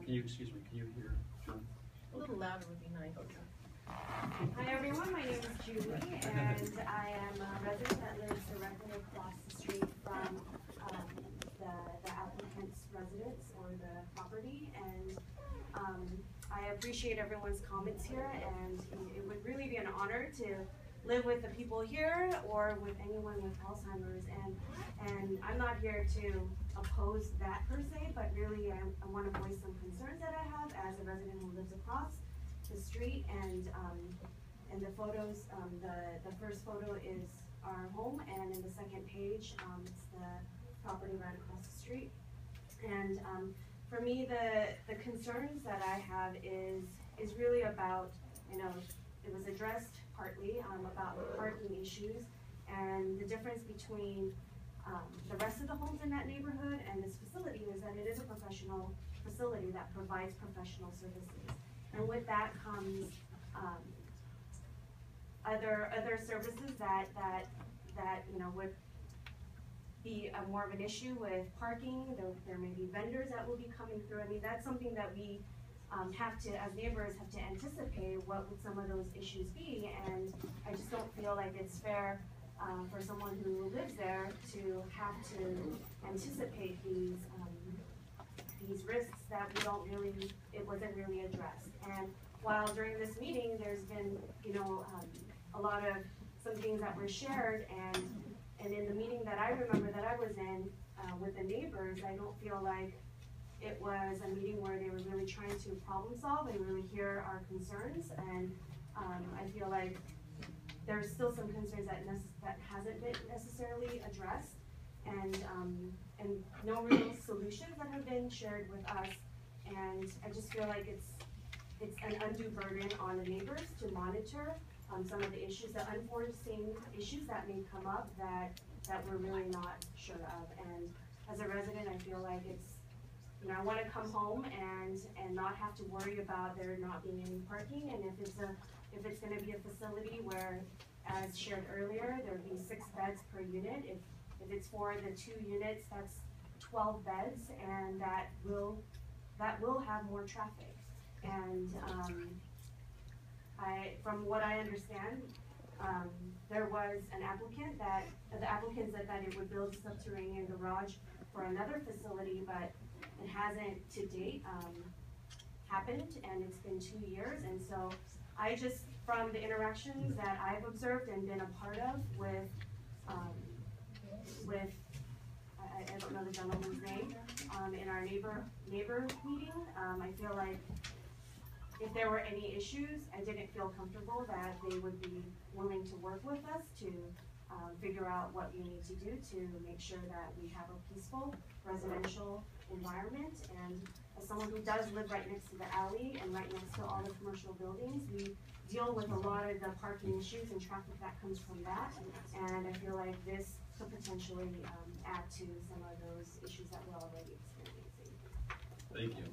excuse me, can you hear John? A little louder would be nice. Okay. Hi everyone, my name is Julie, and I am a resident that lives directly across the street from the applicant's residence or the property, and I appreciate everyone's comments here, and it would really be an honor to live with the people here or with anyone with Alzheimer's, and I'm not here to oppose that per se, but really I want to voice some concerns that I have as a resident who lives across the street. And the photos, the first photo is our home, and in the second page, it's the property right across the street. And for me, the concerns that I have is really about, you know, it was addressed partly about the parking issues and the difference between the rest of the homes in that neighborhood and this facility is that it is a professional facility that provides professional services. And with that comes other services that you know would be more of an issue with parking. There may be vendors that will be coming through. I mean, that's something that we have to, as neighbors, have to anticipate what would some of those issues be. And I just don't feel like it's fair for someone who lives there to have to anticipate these risks that we don't really, it wasn't really addressed. And while during this meeting, there's been, you know, a lot of some things that were shared, and in the meeting that I remember that I was in with the neighbors, I don't feel like it was a meeting where they were really trying to problem solve and really hear our concerns. And I feel like there's still some concerns that hasn't been necessarily addressed, and no real solutions that have been shared with us. And I just feel like it's an undue burden on the neighbors to monitor some of the issues, the unforeseen issues that may come up that we're really not sure of. And as a resident, I feel like it's, you know, I want to come home and not have to worry about there not being any parking. And if it's going to be a facility where, as shared earlier, there would be 6 beds per unit. If it's for the 2 units, that's 12 beds, and that will have more traffic. And from what I understand, there was an applicant the applicant said that it would build a subterranean garage for another facility, but it hasn't to date happened, and it's been 2 years. And so I just, from the interactions that I've observed and been a part of with I don't know the gentleman's name, in our neighbor meeting, I feel like if there were any issues, I didn't feel comfortable that they would be willing to work with us to figure out what we need to do to make sure that we have a peaceful residential environment. And as someone who does live right next to the alley and right next to all the commercial buildings, we deal with a lot of the parking issues and traffic that comes from that. And I feel like this could potentially add to some of those issues that we're already experiencing. Thank you.